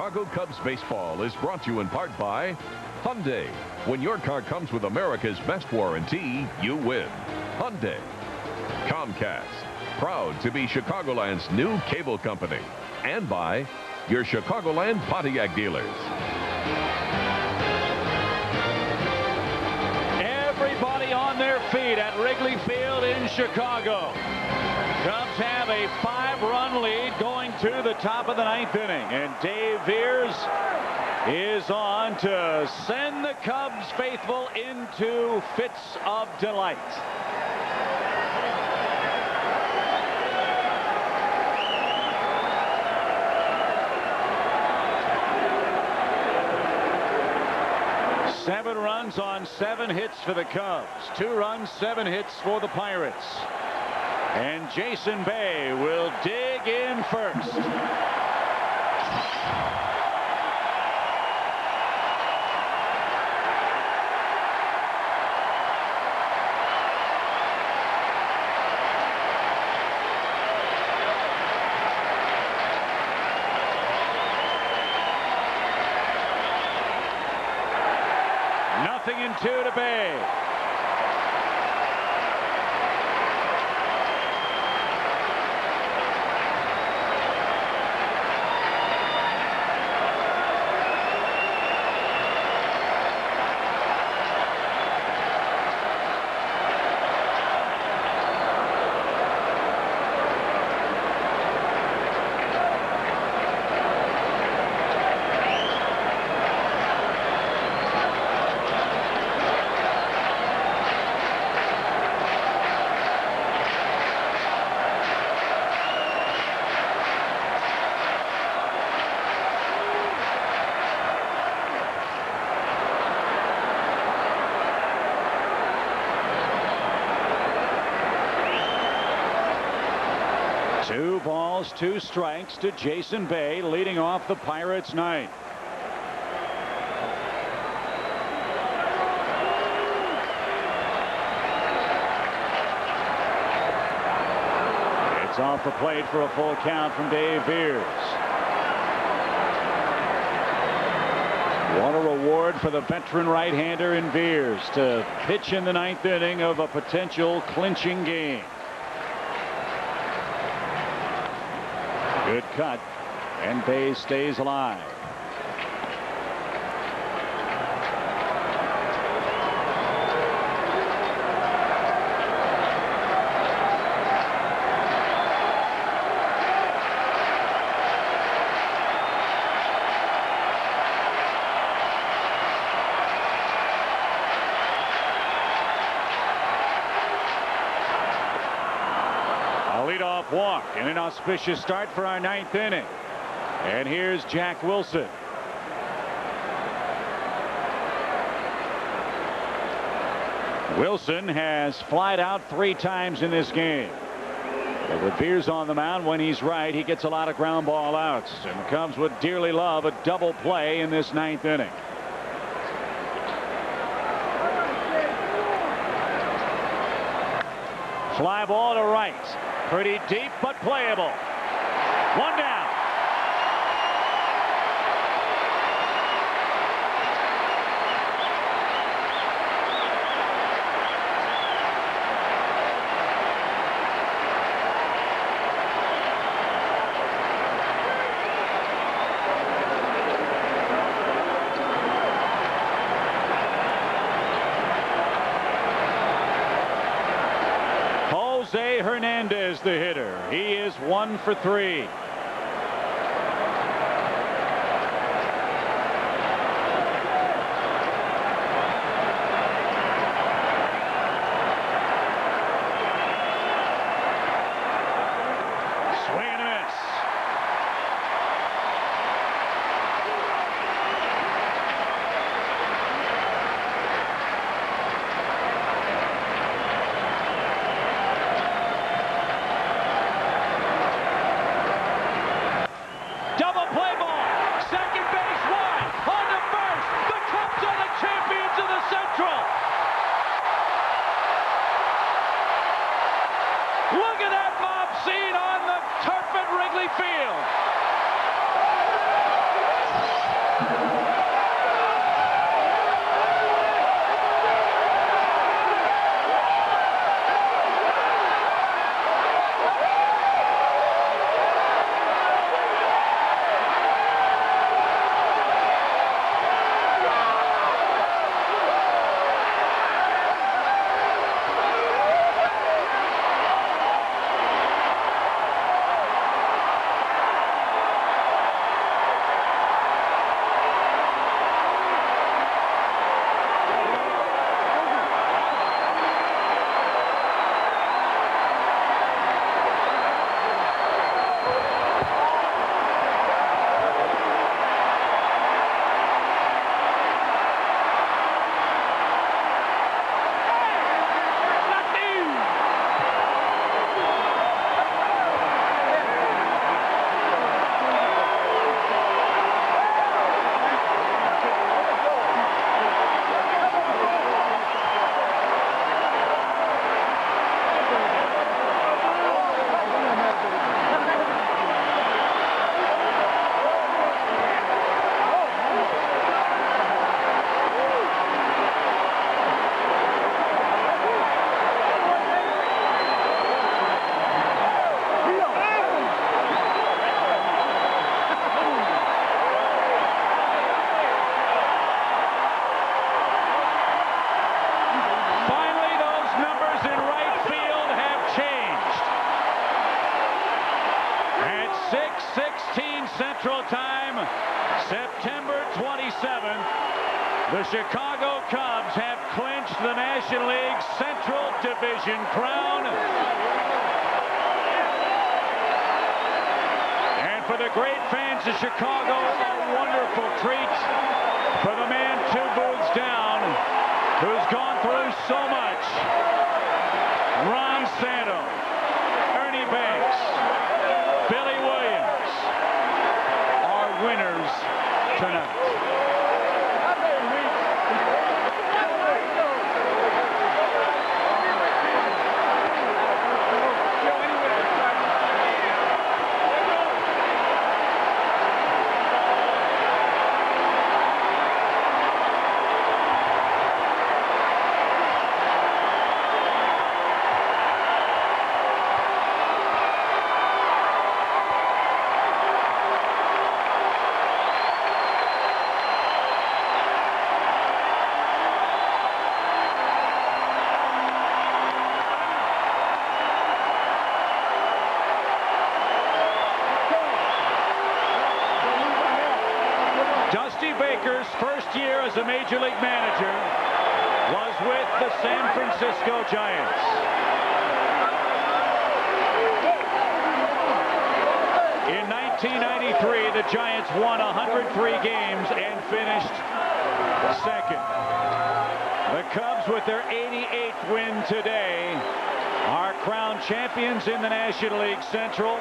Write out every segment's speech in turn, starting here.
Chicago Cubs baseball is brought to you in part by Hyundai. When your car comes with America's best warranty, you win. Hyundai. Comcast, proud to be Chicagoland's new cable company. And by your Chicagoland Pontiac dealers. Everybody on their feet at Wrigley Field in Chicago. Cubs have a 5-run lead going to the top of the 9th inning. And Dave Veers is on to send the Cubs faithful into fits of delight. Seven runs on 7 hits for the Cubs. 2 runs, 7 hits for the Pirates. And Jason Bay will dig in first. Nothing in 2 to Bay. Two balls, 2 strikes to Jason Bay, leading off the Pirates' ninth. It's off the plate for a full count from Dave Veers. What a reward for the veteran right-hander in Veers to pitch in the 9th inning of a potential clinching game. Good cut, and Bay stays alive. Leadoff walk and an auspicious start for our 9th inning. And here's Jack Wilson. Wilson has flied out 3 times in this game. But with Veers on the mound, when he's right, he gets a lot of ground ball outs. And the Cubs would dearly love a double play in this 9th inning. Fly ball to right. Pretty deep, but playable. 1 down. Jose Hernandez, the hitter. He is 1 for 3. Swing and a miss. Look at that mob scene on the turf at Wrigley Field. 6:16 Central Time, September 27th. The Chicago Cubs have clinched the National League Central Division crown. And for the great fans of Chicago, a wonderful treat for the man 2 booths down, who's gone through so much. Ron Santo, Ernie Banks, Billy Williams are winners tonight. Dusty Baker's first year as a Major League manager was with the San Francisco Giants. In 1993, the Giants won 103 games and finished second. The Cubs, with their 88th win today, are crowned champions in the National League Central.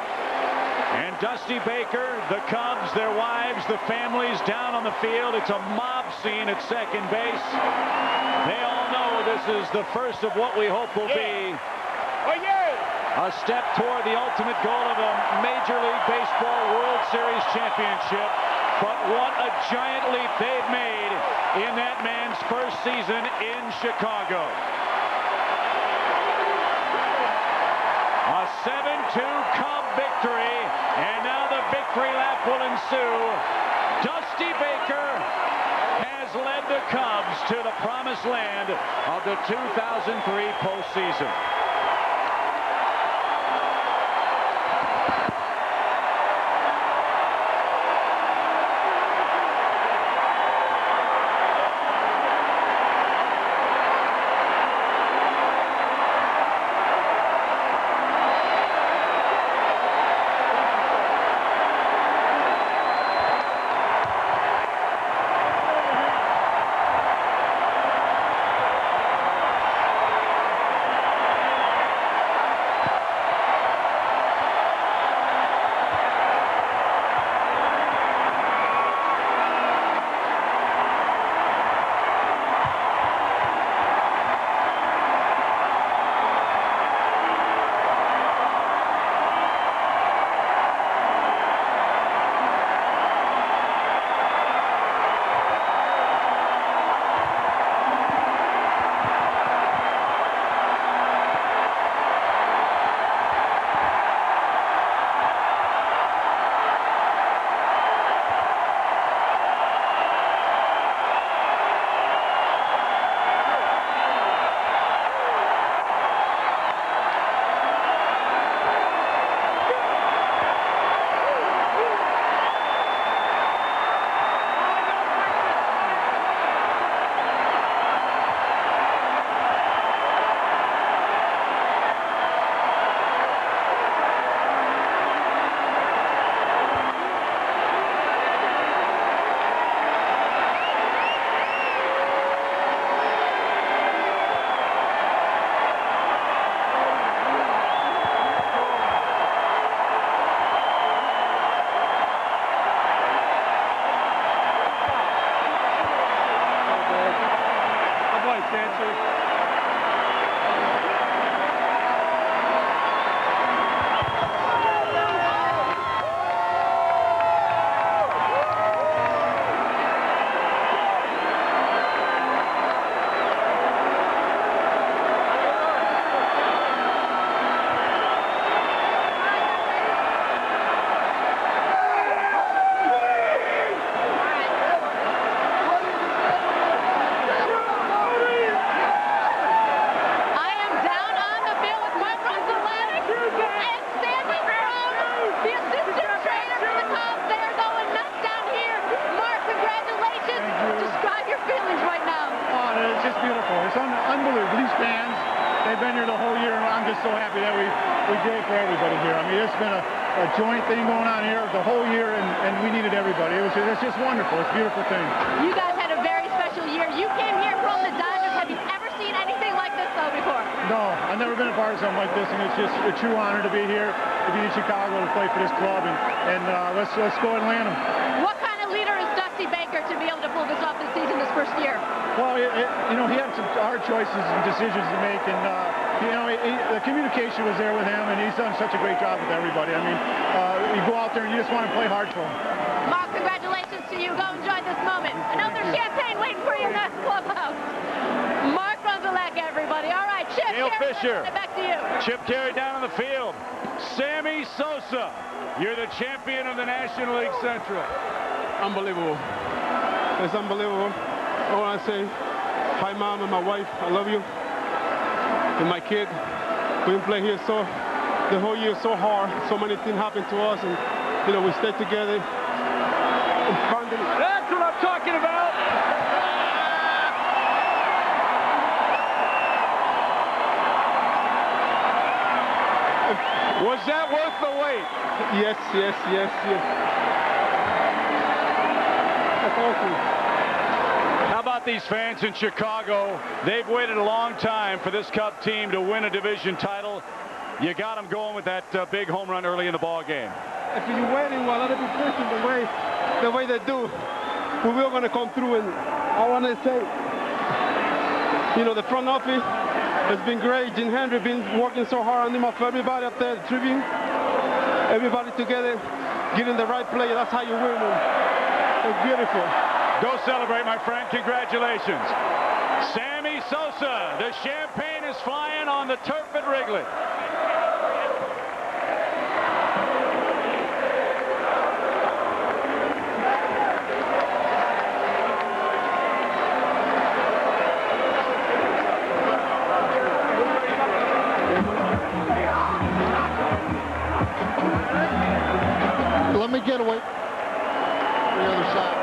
And Dusty Baker, the Cubs, their wives, the families down on the field. It's a mob scene at second base. They all know this is the first of what we hope will be a step toward the ultimate goal of a Major League Baseball World Series championship. But what a giant leap they've made in that man's first season in Chicago. A 7-2 Cub victory, and now the victory lap will ensue. Dusty Baker has led the Cubs to the promised land of the 2003 postseason. just so happy that we did it for everybody here. I mean, it's been a joint thing going on here the whole year, and we needed everybody. It's just wonderful. It's a beautiful thing. You guys had a very special year. You came here from the Dodgers. Have you ever seen anything like this, though, before? No, I've never been a part of something like this, and it's just a true honor to be here, to be in Chicago, to play for this club, and let's go and land them. What kind of leader is Dusty Baker to be able to pull this off this season, this first year? Well, you know, he had some hard choices and decisions to make, and you know, the communication was there with him, and he's done such a great job with everybody. I mean, you go out there and you just want to play hard for him. Mark, congratulations to you. Go enjoy this moment. I know there's champagne waiting for you in the clubhouse. Mark Runzelek, everybody. All right, Chip. Dale Fisher. Back to you. Chip Terry down on the field. Sammy Sosa, you're the champion of the National League Central. Unbelievable. It's unbelievable. I want to say hi, Mom, and my wife. I love you. And my kid. We didn't play here the whole year so hard. So many things happened to us, and you know, we stayed together. And finally, that's what I'm talking about. Was that worth the wait? Yes. That's awesome. How about these fans in Chicago? They've waited a long time for this Cub team to win a division title. You got them going with that big home run early in the ball game. If you're waiting, well, let it be pitching the way they do. We will going to come through, and I want to say, you know, the front office has been great. Jim Hendry been working so hard on him, for everybody up there, the Tribune, everybody together, getting the right play. That's how you win. It's beautiful. Go celebrate, my friend. Congratulations. Sammy Sosa. The champagne is flying on the turf at Wrigley. Let me get away. The other side.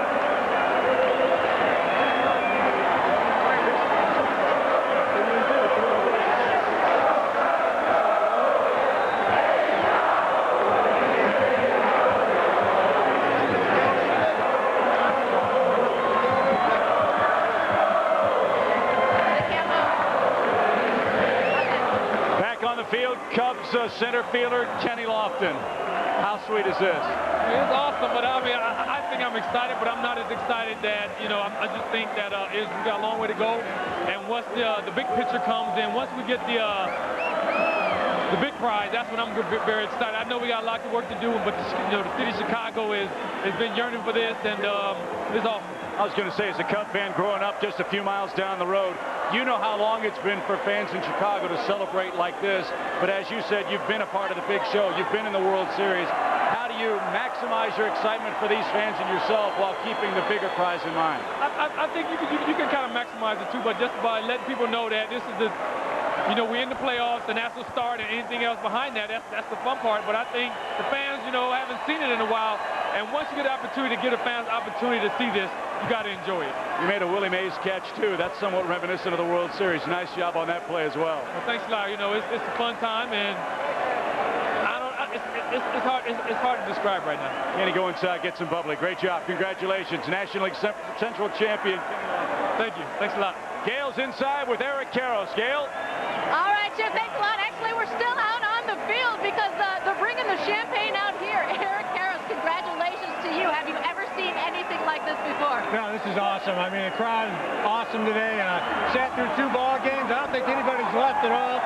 Back on the field, Cubs center fielder Kenny Lofton. How sweet is this? It's awesome, but I mean, I think I'm excited, but I'm not as excited that, you know, I just think that we got a long way to go. And once the big picture comes in, once we get the big prize, that's when I'm very excited. I know we got a lot of work to do, but you know, the city of Chicago has been yearning for this, and it's awesome. I was going to say, as a Cub fan growing up just a few miles down the road, you know how long it's been for fans in Chicago to celebrate like this. But as you said, you've been a part of the big show. You've been in the World Series. How do you maximize your excitement for these fans and yourself while keeping the bigger prize in mind? I think you can kind of maximize it too, but just by letting people know that this is the, you know, we're in the playoffs, and that's the start, and anything else behind that, that's the fun part. But I think the fans, you know, haven't seen it in a while, and once you get the opportunity to give the fans opportunity to see this, you got to enjoy it. You made a Willie Mays catch, too. That's somewhat reminiscent of the World Series. Nice job on that play as well. Well, thanks a lot. You know, it's a fun time, and it's hard to describe right now. Kenny, go inside, get some bubbly. Great job. Congratulations. National League Central champion. Thank you. Thanks a lot. Gale's inside with Eric Karros. Gale? All right, Chip, thanks a lot. Actually, we're still out on the field because they're bringing the champagne out here. Eric Karros, congratulations to you. Have you ever seen anything like this before? No, this is awesome. I mean, the crowd is awesome today. Sat through 2 ball games. I don't think anybody's left at all.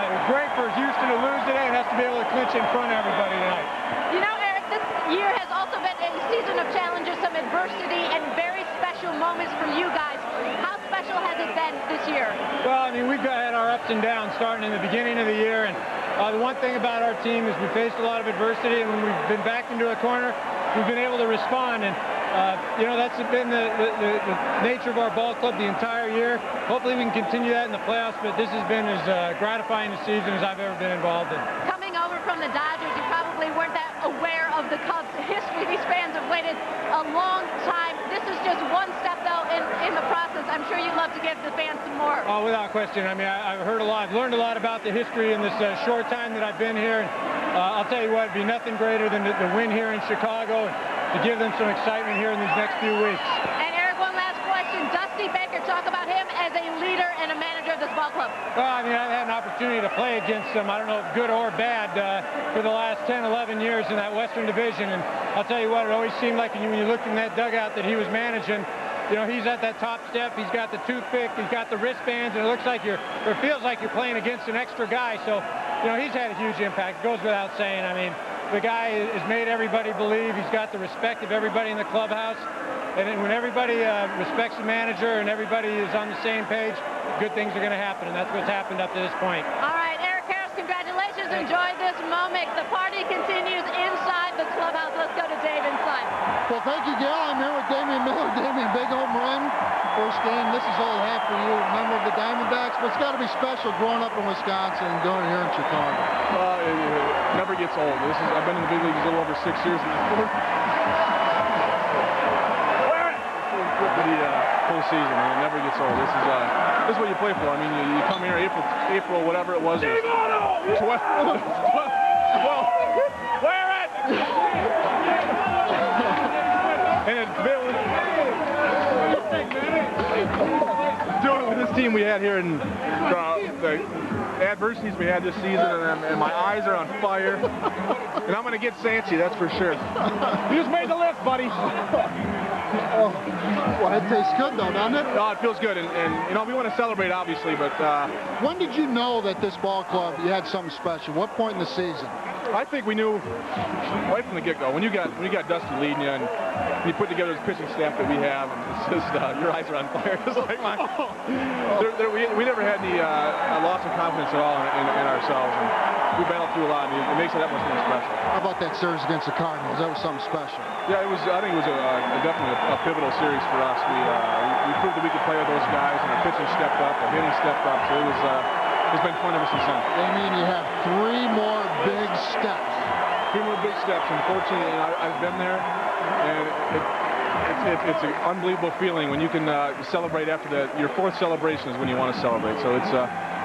It was great for Houston to lose today and has to be able to clinch in front of everybody tonight. You know, Eric, this year has also been a season of challenges, some adversity, and very special moments for you guys. How special has it been this year? Well, I mean, we've had our ups and downs starting in the beginning of the year, and the one thing about our team is we faced a lot of adversity, and when we've been backed into a corner, we've been able to respond, and you know, that's been the nature of our ball club the entire year. Hopefully we can continue that in the playoffs, but this has been as gratifying a season as I've ever been involved in. Coming over from the Dodgers, you probably weren't that aware of the Cubs' history. These fans have waited a long time. This is just one step, though, in the process. I'm sure you'd love to give the fans some more. Oh, without question. I mean, I've heard a lot. I've learned a lot about the history in this short time that I've been here. And I'll tell you what, it'd be nothing greater than to win here in Chicago and to give them some excitement here in these next few weeks. And Eric, one last question. Dusty Baker, talk about him as a leader and a manager of this ball club. Well, I mean, I've had an opportunity to play against him, I don't know if good or bad, for the last 10, 11 years in that Western Division. And I'll tell you what, it always seemed like when you looked in that dugout that he was managing, you know, he's at that top step, he's got the toothpick, he's got the wristbands, and it looks like or feels like you're playing against an extra guy. So, you know, he's had a huge impact. It goes without saying. I mean, the guy has made everybody believe. He's got the respect of everybody in the clubhouse. And when everybody respects the manager and everybody is on the same page, good things are going to happen, and that's what's happened up to this point. All right, Eric Harris, congratulations. Enjoy this moment. The party continues inside the clubhouse. Let's go to Dave inside. Well, thank you, Gail. I'm here with Damian Miller. Damian, big home run. First game. This is all I have for you. Member of the Diamondbacks, but it's got to be special growing up in Wisconsin and doing it here in Chicago. It never gets old. I've been in the big leagues a little over 6 years now. The postseason, and it never gets old. This is what you play for. I mean, you come here April, whatever it was. 12. Wear it. And it's doing it with this team we had here in the adversities we had this season, and my eyes are on fire. And I'm going to get Sanchi, that's for sure. You just made the lift, buddy. Oh, well, it tastes good, though, doesn't it? Oh, it feels good, and you know, we want to celebrate, obviously, but... When did you know that this ball club, you had something special? What point in the season? I think we knew right from the get-go. When you got Dusty leading you, and you put together this pitching staff that we have, and it's just, your eyes are on fire, just like mine. We never had any loss of confidence at all in ourselves, and we battled through a lot, and it makes it that much more special. How about that series against the Cardinals? That was something special. Yeah, I think it was definitely a pivotal series for us. We proved that we could play with those guys, and our pitching stepped up, our hitting stepped up, so it's been fun ever since then. Damien, you have 3 more big steps. 3 more big steps. Unfortunately, I've been there, and it's an unbelievable feeling when you can celebrate after your 4th celebration is when you want to celebrate. So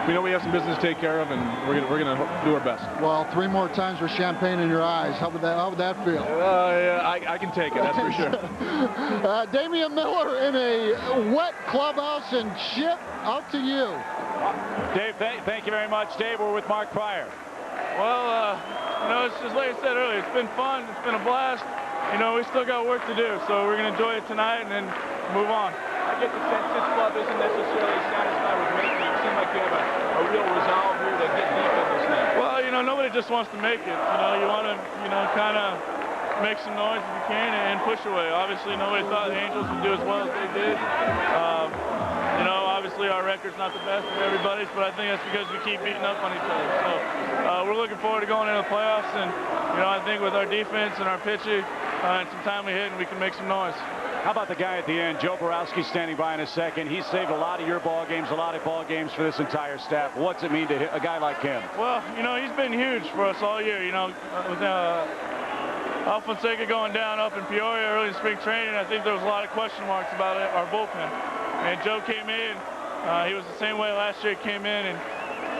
we know we have some business to take care of, and we're gonna do our best. Well, 3 more times with champagne in your eyes. How would that feel? Yeah, I can take it. That's for sure. Damian Miller in a wet clubhouse, and Chip, out to you. Dave, thank you very much. Dave, we're with Mark Pryor. Well, you know, it's just like I said earlier, it's been fun, it's been a blast. You know, we still got work to do, so we're going to enjoy it tonight and then move on. I get the sense this club isn't necessarily satisfied with making it. It seems like you have a real resolve here to get deep in this thing. Well, you know, nobody just wants to make it. You know, you want to, you know, kind of make some noise if you can and push away. Obviously, nobody thought the Angels would do as well as they did. You know, obviously our record's not the best of everybody's, but I think that's because we keep beating up on each other. So we're looking forward to going into the playoffs, and you know, I think with our defense and our pitching and some timely hitting, we can make some noise. How about the guy at the end, Joe Borowski, standing by in a second? He saved a lot of your ball games, a lot of ball games for this entire staff. What's it mean to a guy like him? Well, you know, he's been huge for us all year. You know, with Alfonseca going down up in Peoria early in spring training, I think there was a lot of question marks about our bullpen. And Joe came in. He was the same way last year. He came in, and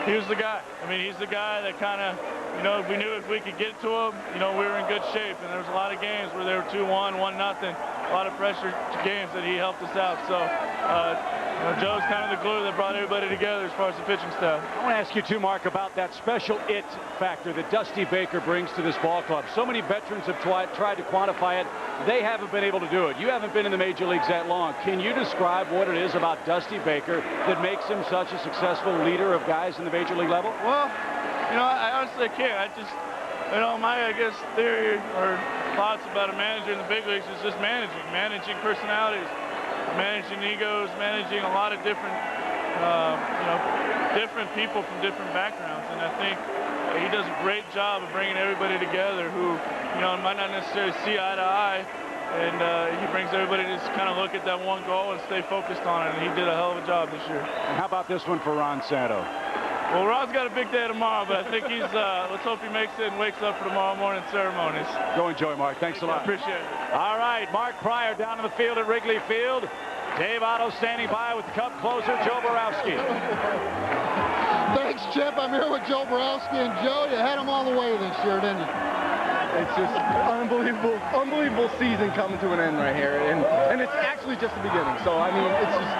he was the guy. I mean, he's the guy that kind of, you know, we knew if we could get to him, you know, we were in good shape. And there was a lot of games where they were 2-1, 1-0. A lot of pressure games that he helped us out. So, you know, Joe's kind of the glue that brought everybody together as far as the pitching staff. I want to ask you too, Mark, about that special it factor that Dusty Baker brings to this ball club. So many veterans have tried to quantify it. They haven't been able to do it. You haven't been in the major leagues that long. Can you describe what it is about Dusty Baker that makes him such a successful leader of guys in the major league level? Well, you know, I honestly can't. I just, you know, my, I guess, theory or thoughts about a manager in the big leagues is just managing personalities, managing egos, managing a lot of different, you know, different people from different backgrounds. And I think he does a great job of bringing everybody together who, you know, might not necessarily see eye to eye. And he brings everybody to just kind of look at that one goal and stay focused on it. And he did a hell of a job this year. And how about this one for Ron Santo? Well, Ron's got a big day tomorrow, but I think he's, let's hope he makes it and wakes up for tomorrow morning ceremonies. Go enjoy, Mark. Thanks a lot. Appreciate it. All right, Mark Pryor down in the field at Wrigley Field. Dave Otto standing by with the Cub closer, Joe Borowski. Thanks, Chip. I'm here with Joe Borowski, and Joe, you had him all the way this year, didn't you? It's just unbelievable season coming to an end right here, and it's actually just the beginning. So I mean, it's just,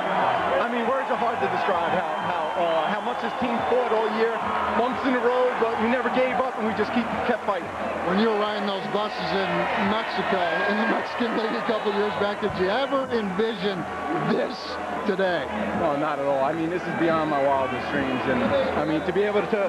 I mean, words are hard to describe how much this team fought all year, months in a row, but we never gave up, and we just kept fighting. When you were riding those buses in Mexico, in the Mexican League a couple years back, did you ever envision this today? No, not at all. I mean, this is beyond my wildest dreams, and I mean, to be able to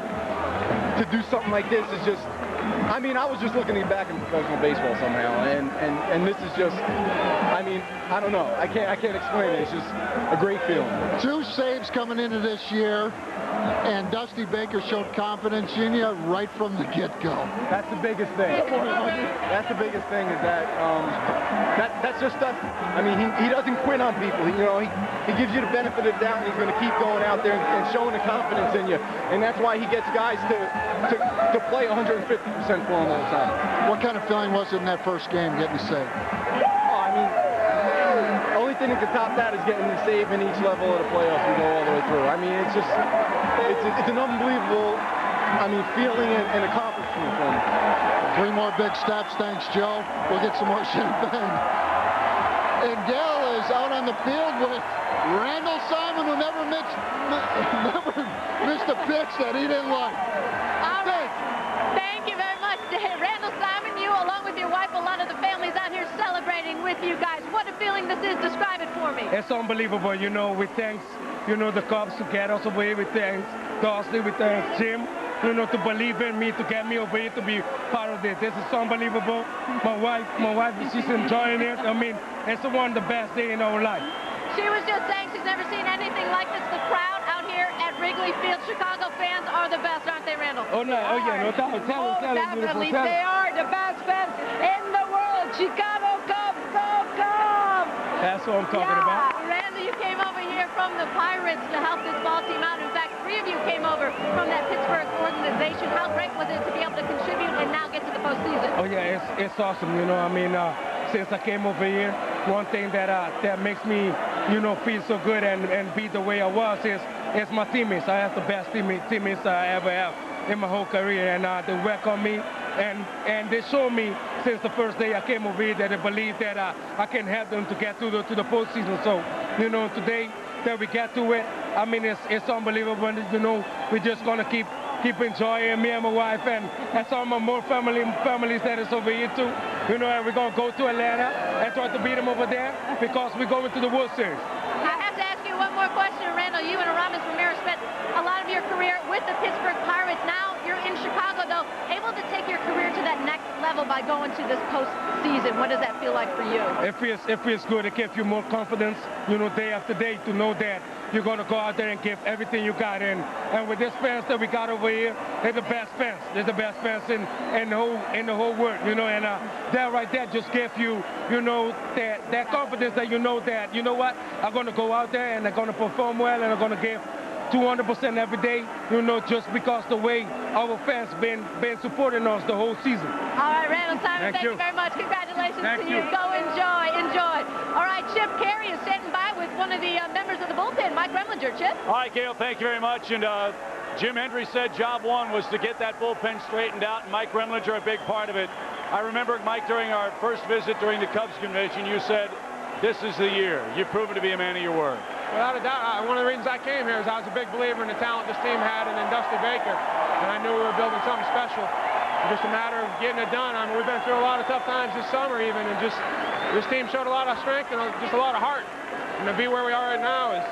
do something like this is just. I mean, I was just looking to get back in professional baseball somehow, and this is just, I mean, I don't know. I can't explain it. It's just a great feeling. 2 saves coming into this year, and Dusty Baker showed confidence in you right from the get-go. That's the biggest thing. That's the biggest thing is that that's just Dusty. I mean, he doesn't quit on people. He gives you the benefit of the doubt, and he's going to keep going out there and showing the confidence in you, and that's why he gets guys to play 150% for him all the time. What kind of feeling was it in that first game getting the save? Oh, I mean, the only thing that can top that is getting the save in each level of the playoffs we go all the way through. I mean, it's just, it's an unbelievable, I mean, feeling and accomplishment for me. 3 more big steps, thanks, Joe. We'll get some more champagne. And Gale is out on the field with Randall Simon, who never missed a pitch that he didn't like. All right. Thank you very much, Randall Simon. You, along with your wife, a lot of the families out here celebrating with you guys. What a feeling this is. Describe it for me. It's unbelievable. You know, we thanks, the Cubs to get us away. We thanks Dusty. We thanks Jim, to believe in me, to get me over here, to be part of this. This is unbelievable. My wife, she's enjoying it. I mean, it's one of the best days in our life. She was just saying she's never seen anything like this. The crowd out here at Wrigley Field, Chicago fans are the best, aren't they, Randall? Oh, no. Oh, yeah. No, tell us, definitely. They are the best fans in the world. Chicago Cubs, go Cubs! That's what I'm talking about. Randall, you came over here from the Pirates to help this ball team out. In fact, 3 of you came over from that Pittsburgh organization. How great was it to be able to contribute and now get to the postseason? Oh, yeah, it's awesome. I mean, since I came over here, one thing that makes me, feel so good and be the way I was is my teammates. I have the best teammates I ever have in my whole career, and they welcome me, and they show me since the first day I came over here that they believe that I can help them to get to the postseason. So, today that we get to it, I mean, it's unbelievable. We're just gonna keep enjoying, me and my wife and some of more families that is over here too. And we're gonna go to Atlanta and try to beat them over there because we're going to the World Series. I have to ask you one more question, Randall. You and Aramis Ramirez spent a lot of your career with the Pittsburgh Pirates. Now you're in Chicago, though, able to take your career to that next level by going to this postseason. What does that feel like for you? It feels good. It gives you more confidence, day after day, to know that you're going to go out there and give everything you got. And with this fans that we got over here, they're the best fans. They're the best fans in the whole world, and that right there just gives you, that confidence that that, what, I'm going to go out there and I'm going to perform well and I'm going to give 200% every day, just because the way our fans been supporting us the whole season. All right, Randall Simon, thank you very much. Congratulations to you. Go enjoy. All right, Chip Carey is standing by with one of the members of the bullpen, Mike Remlinger. Chip? All right, Gail, thank you very much. And Jim Hendry said job one was to get that bullpen straightened out, and Mike Remlinger a big part of it. I remember, Mike, during our first visit during the Cubs convention, you said, this is the year. You've proven to be a man of your word. Without a doubt, one of the reasons I came here is I was a big believer in the talent this team had and in Dusty Baker, and I knew we were building something special. Just a matter of getting it done. I mean, we've been through a lot of tough times this summer even, and just this team showed a lot of strength and just a lot of heart. And to be where we are right now is...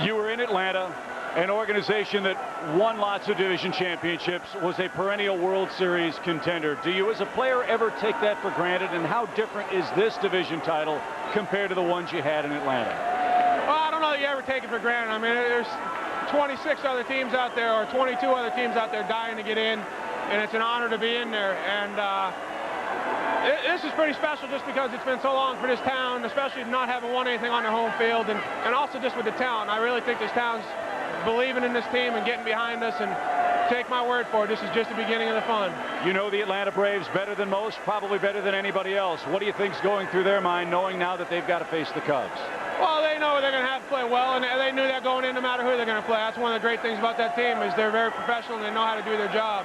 You were in Atlanta, an organization that won lots of division championships, was a perennial World Series contender. Do you as a player ever take that for granted, and how different is this division title compared to the ones you had in Atlanta? Well, I don't know that you ever take it for granted. I mean, there's 26 other teams out there, or 22 other teams out there dying to get in, and it's an honor to be in there. And this is pretty special just because it's been so long for this town, especially not having won anything on their home field, and also just with the talent. I really think this town's believing in this team and getting behind us, and take my word for it. This is just the beginning of the fun. You know the Atlanta Braves better than most, probably better than anybody else. What do you think's going through their mind, knowing now that they've got to face the Cubs? Well, they know they're going to have to play well, and they knew that going in no matter who they're going to play. That's one of the great things about that team is they're very professional and they know how to do their job.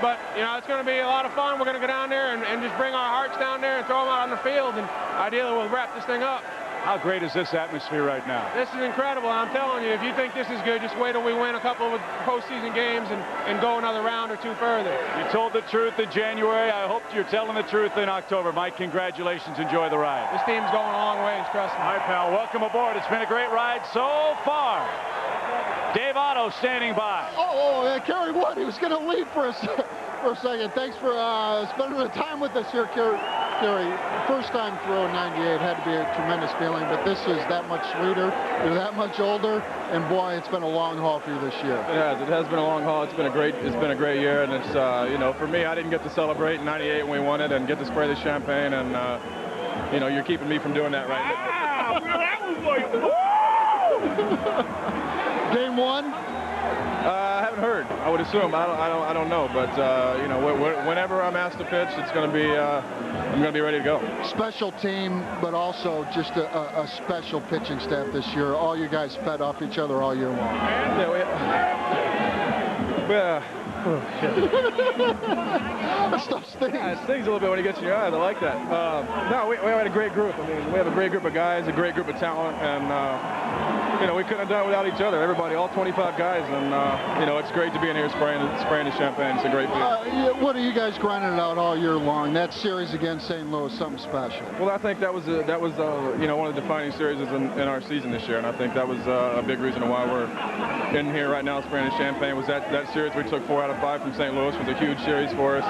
But, you know, it's going to be a lot of fun. We're going to go down there and just bring our hearts down there and throw them out on the field, and ideally we'll wrap this thing up. How great is this atmosphere right now? This is incredible. I'm telling you, if you think this is good, just wait till we win a couple of postseason games and go another round or two further. You told the truth in January. I hope you're telling the truth in October. Mike, congratulations. Enjoy the ride. This team's going a long ways, trust me. All right, pal. Welcome aboard. It's been a great ride so far. Dave Otto standing by. Kerry Wood, he was going to leave for a second. Thanks for spending the time with us here, Kerry. First time throwing 98 had to be a tremendous feeling, but this is that much sweeter. You're that much older, and boy, it's been a long haul for you this year. It has been a long haul. It's been a great year, and it's you know, for me, I didn't get to celebrate in 98 when we won it and get to spray the champagne, and you know, you're keeping me from doing that right now. Game one. I haven't heard. I would assume. I don't know. But you know, whenever I'm asked to pitch, it's going to be. I'm going to be ready to go. Special team, but also just a special pitching staff this year. All you guys fed off each other all year long. Yeah. Oh, shit. That stuff stings. Yeah, it stings a little bit when it gets in your eyes. I like that. No, we had a great group. I mean, we have a great group of guys, a great group of talent, and you know, we couldn't have done it without each other. Everybody, all 25 guys, and you know, it's great to be in here spraying the champagne. It's a great feeling. What are you guys grinding out all year long? That series against St. Louis, something special. Well, I think that was you know, one of the defining series in our season this year, and I think that was a big reason why we're in here right now spraying the champagne. Was that series we took 4 out of 5 from St. Louis was a huge series for us.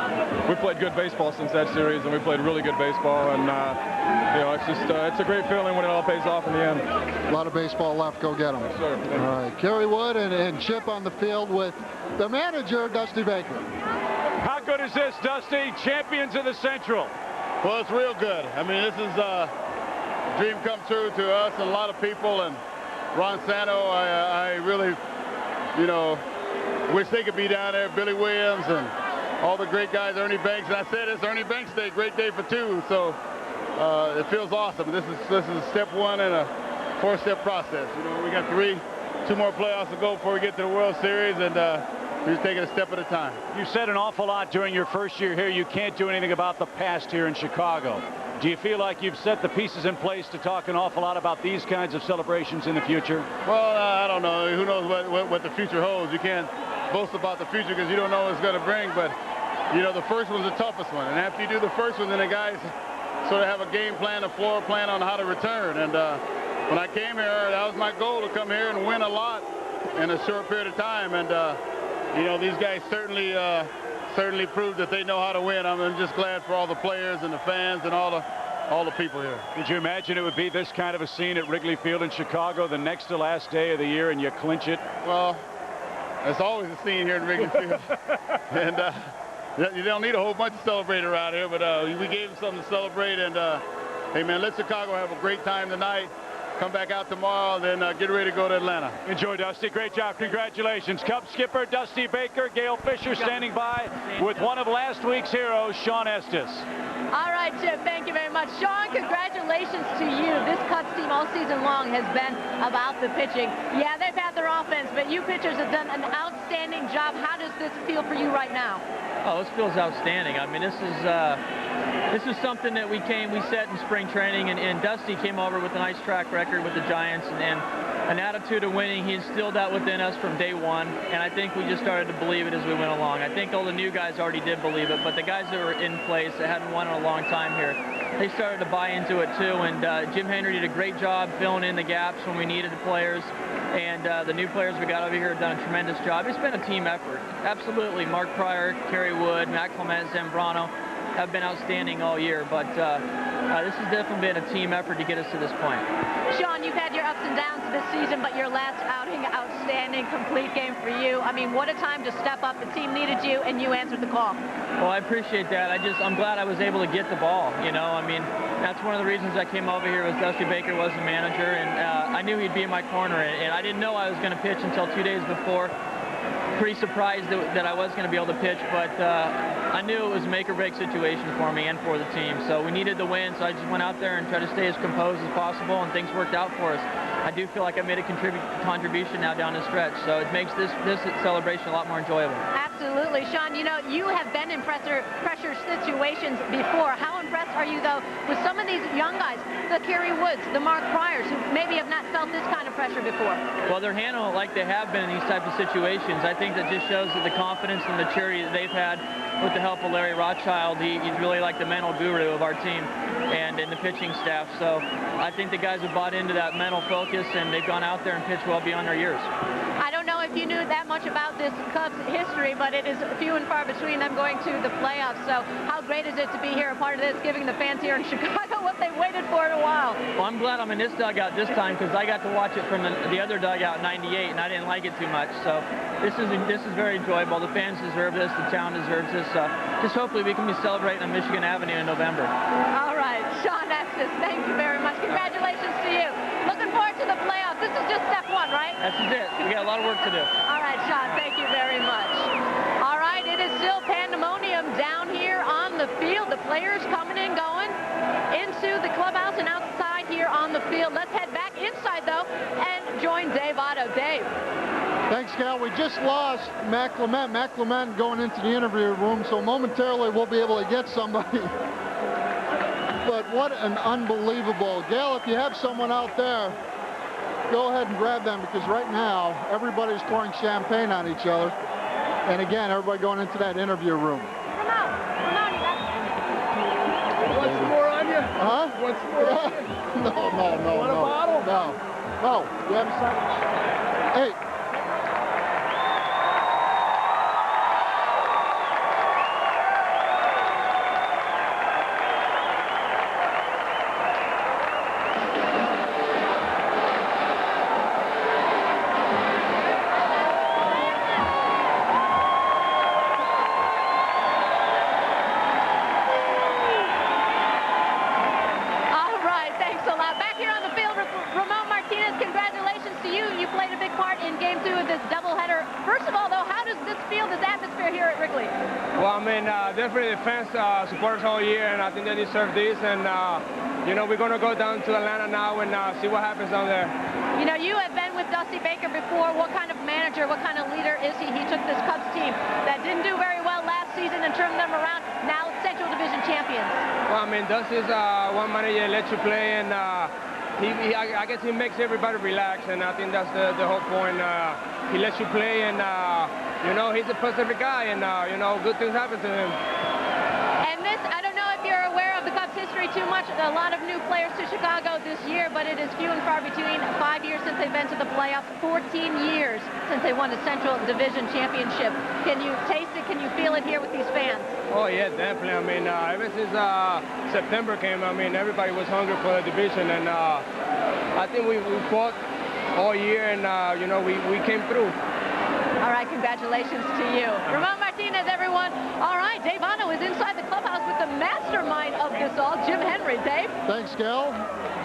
We played good baseball since that series, and we played really good baseball, and you know, it's just it's a great feeling when it all pays off in the end. A lot of baseball left. Go get them. Yes, sir. All right, Kerry Wood and Chip on the field with the manager, Dusty Baker. How good is this, Dusty? Champions of the Central. Well, it's real good. I mean, this is a dream come true to us and a lot of people. And Ron Santo, I really, you know, wish they could be down there. Billy Williams and all the great guys, Ernie Banks. And I said it's Ernie Banks Day, great day for 2. So it feels awesome. This is step 1 in a 4-step process. You know, we got 2 more playoffs to go before we get to the World Series, and we're just taking a step at a time. You said an awful lot during your first year here. You can't do anything about the past here in Chicago. Do you feel like you've set the pieces in place to talk an awful lot about these kinds of celebrations in the future? Well, I don't know. Who knows what the future holds? You can't boast about the future because you don't know what it's going to bring. But, you know, the first one's the toughest one. And after you do the first one, then the guys sort of have a game plan, a floor plan on how to return. And when I came here, that was my goal, to come here and win a lot in a short period of time. And, you know, these guys certainly proved that they know how to win. I'm just glad for all the players and the fans and all the people here. Did you imagine it would be this kind of a scene at Wrigley Field in Chicago the next to last day of the year and you clinch it? Well, it's always a scene here in Wrigley Field. And you don't need a whole bunch to celebrate around here, but we gave them something to celebrate. And, hey, man, let Chicago have a great time tonight. Come back out tomorrow, then get ready to go to Atlanta. Enjoy, Dusty. Great job. Congratulations. Cubs skipper Dusty Baker, Gail Fisher standing by with one of last week's heroes, Sean Estes. All right, Chip, thank you very much. Sean, congratulations to you. This Cubs team all season long has been about the pitching. Yeah, they've had their offense, but you pitchers have done an outstanding job. How does this feel for you right now? Oh, this feels outstanding. I mean, this is something that we set in spring training, and Dusty came over with a nice track record with the Giants and an attitude of winning. He instilled that within us from day one, and I think we just started to believe it as we went along. I think all the new guys already did believe it, but the guys that were in place that hadn't won in a long time here, they started to buy into it too, and Jim Henry did a great job filling in the gaps when we needed the players. And the new players we got over here have done a tremendous job. It's been a team effort. Absolutely. Mark Pryor, Kerry Wood, Matt Clement, Zambrano have been outstanding all year. But this has definitely been a team effort to get us to this point. Sean, you've had your ups and downs this season, but your last outing, outstanding, complete game for you. I mean, what a time to step up. The team needed you, and you answered the call. Well, I appreciate that. I'm glad I was able to get the ball. You know, I mean, that's one of the reasons I came over here was Dusty Baker was the manager, and I knew he'd be in my corner, and I didn't know I was going to pitch until 2 days before. pretty surprised that I was going to be able to pitch, but I knew it was a make-or-break situation for me and for the team. So we needed the win, so I just went out there and tried to stay as composed as possible, and things worked out for us. I do feel like I made a contribution now down the stretch, so it makes this celebration a lot more enjoyable. Absolutely. Sean, you know, you have been in pressure situations before. How impressed are you, though, with some of these young guys, the Kerry Woods, the Mark Pryors, who maybe have not felt this kind of pressure before? Well, they're handling it like they have been in these types of situations. I think that just shows that the confidence and maturity that they've had with the help of Larry Rothschild. He's really like the mental guru of our team and in the pitching staff. So I think the guys have bought into that mental focus, and they've gone out there and pitched well beyond their years. I don't know if you knew that much about this Cubs history, but it is few and far between them going to the playoffs. So how great is it to be here, a part of this, giving the fans here in Chicago what they've waited for in a while? Well, I'm glad I'm in this dugout this time because I got to watch it from the other dugout in '98, and I didn't like it too much. So this is very enjoyable. The fans deserve this. The town deserves this. Just hopefully we can be celebrating on Michigan Avenue in November. All right, Sean Estes, thank you very much. Congratulations to you. Looking forward to the playoffs. This is just step one, right? This is it. We got a lot of work to do. All right, Sean, thank you very much. All right, it is still pandemonium down here on the field. The players coming and going into the clubhouse and outside here on the field. Let's head back inside, though, and join Dave Otto. Dave. Thanks, Cal. We just lost Matt Clement. Matt Clement going into the interview room, so momentarily we'll be able to get somebody. But what an unbelievable. Gail, if you have someone out there, go ahead and grab them, because right now everybody's pouring champagne on each other. And again, everybody going into that interview room. Want some more on you? Huh? Want some more on you? No. Want a bottle? No. You have a second? Hey. Definitely the fans support us all year, and I think they deserve this. And you know, we're going to go down to Atlanta now and see what happens down there. You know, you have been with Dusty Baker before. What kind of manager, what kind of leader is he? He took this Cubs team that didn't do very well last season and turned them around. Now Central Division champions. Well, I mean, Dusty's one manager that lets you play, and I guess he makes everybody relax, and I think that's the whole point. He lets you play, and you know, he's a Pacific guy, and you know, good things happen to him. And this, I don't know if you're aware of the Cubs history too much. A lot of new players to Chicago this year, but it is few and far between. 5 years since they've been to the playoffs, 14 years since they won the Central Division championship. Can you taste it? Can you feel it here with these fans? Oh yeah, definitely. I mean, ever since September came, I mean, everybody was hungry for the division, and I think we fought all year, and you know, we came through. All right, congratulations to you. Ramon Martinez, everyone. All right, Dave Otto is inside the clubhouse with the mastermind of this all, Jim Henry. Dave? Thanks, Gail.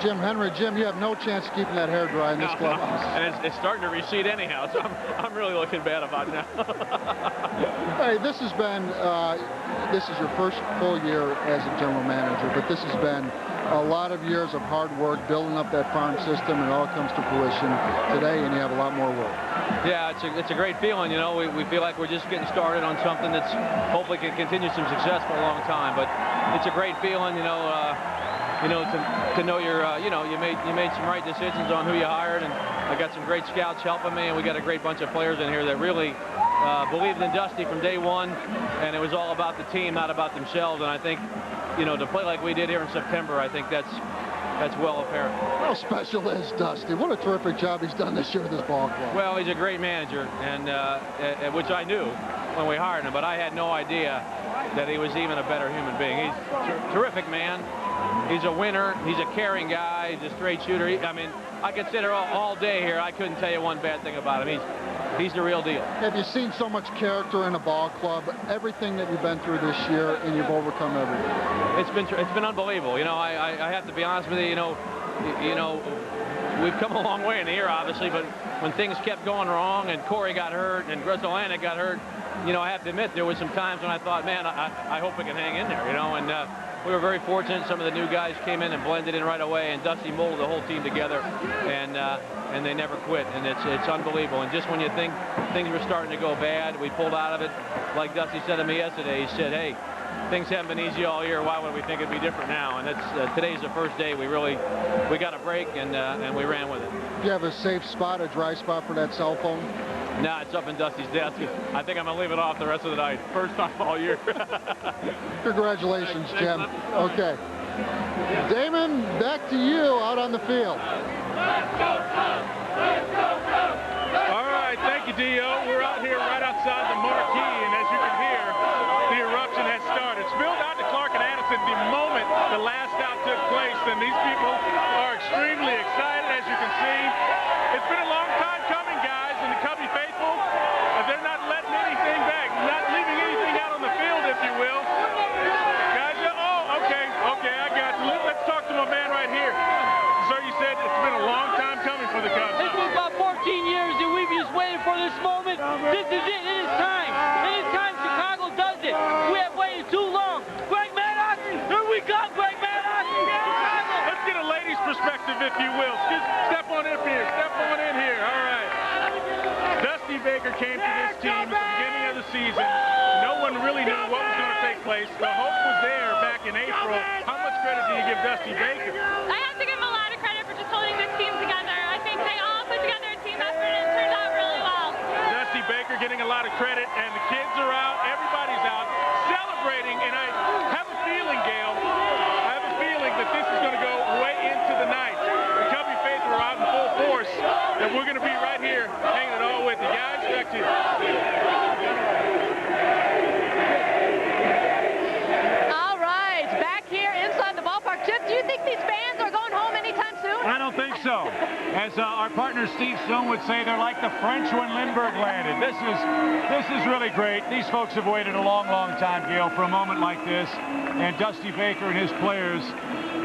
Jim Henry. Jim, you have no chance of keeping that hair dry in this clubhouse. And it's starting to recede anyhow, so I'm really looking bad about it now. Hey, this has been, this is your first full year as a general manager, but this has been a lot of years of hard work building up that farm system, and it all comes to fruition today, and you have a lot more work. Yeah, it's a great feeling. You know, we feel like we're just getting started on something that's hopefully can continue some success for a long time. But it's a great feeling, you know, to know you're, you know, you made some right decisions on who you hired, and I got some great scouts helping me, and we got a great bunch of players in here that really believed in Dusty from day one, and it was all about the team, not about themselves. And I think, you know, to play like we did here in September, I think that's well apparent. How special is Dusty? What a terrific job he's done this year with this ball club. Well, he's a great manager, and which I knew when we hired him, but I had no idea that he was even a better human being. He's a terrific man. He's a winner. He's a caring guy. He's a straight shooter. I mean, I could sit here all day here. I couldn't tell you one bad thing about him. He's the real deal. Have you seen so much character in a ball club? Everything that you've been through this year, and you've overcome everything. It's been unbelievable. You know, I have to be honest with you. You know, we've come a long way in the year, obviously, but when things kept going wrong and Corey got hurt and Grzelanic got hurt, you know, I have to admit there was some times when I thought, man, I hope we can hang in there, you know, and we were very fortunate. Some of the new guys came in and blended in right away, and Dusty molded the whole team together, and they never quit, and it's unbelievable. And just when you think things were starting to go bad, we pulled out of it. Like Dusty said to me yesterday, he said, hey, things haven't been easy all year. Why would we think it'd be different now? And it's today's the first day we got a break, and we ran with it. Do you have a safe spot, a dry spot for that cell phone? No, it's up in Dusty's desk. I think I'm going to leave it off the rest of the night. First time all year. Congratulations, Jim. Okay. Damon, back to you out on the field. All right, thank you, Dio. We're out here right outside the marquee, and as you can hear, the eruption has started. Spilled out to Clark and Anderson the moment the last out took place, and these people are extremely excited, as you can see. It's been a long time coming, guys, and the Cubby faithful, they're not letting anything back, not leaving anything out on the field, if you will. Guys, oh, okay, I got you. Let's talk to my man right here. Sir, you said it's been a long time coming for the Cubs. It's been about 14 years, and we've just waited for this moment. This is it. It is time. It is time Chicago does it. We have waited too long. Greg Maddox, here we come, Greg Maddox. Chicago. Let's get a lady's perspective, if you will. Just step on in here. Step on in here. All right. Dusty Baker came to this team at the beginning of the season. No one really knew what was going to take place. The hope was there back in April. How much credit do you give Dusty Baker? I have to give him a lot of credit for just holding this team together. I think they all put together a team effort, and it turned out really well. Dusty Baker getting a lot of credit, and the kids are out. Everybody's out celebrating, and I have a feeling, Gail, that this is going to go way into the night. The Cubby faithful are out in full force, and we're going to be right here hanging it all with you guys. Back to you. All right, back here inside the ballpark. Chip, do you think these fans are going home anytime soon? I don't think so. As our partner Steve Stone would say, they're like the French when Lindbergh landed. This is really great. These folks have waited a long, long time, Gail, for a moment like this. And Dusty Baker and his players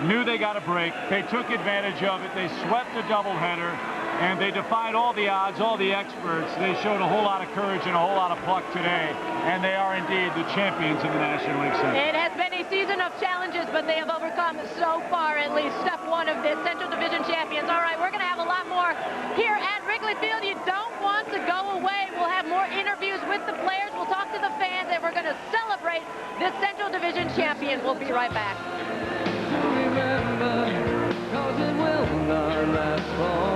knew they got a break. They took advantage of it. They swept a doubleheader, and they defied all the odds, all the experts. They showed a whole lot of courage and a whole lot of pluck today, and they are indeed the champions in the National League Central. It has been a season of challenges, but they have overcome so far at least step one of this Central Division champions. All right, we're going to have a lot more here at Wrigley Field. You don't want to go away. We'll have more interviews with the players. We'll talk to the fans, and we're going to celebrate this Central Division champion. We'll be right back. Remember, 'cause it will not last long.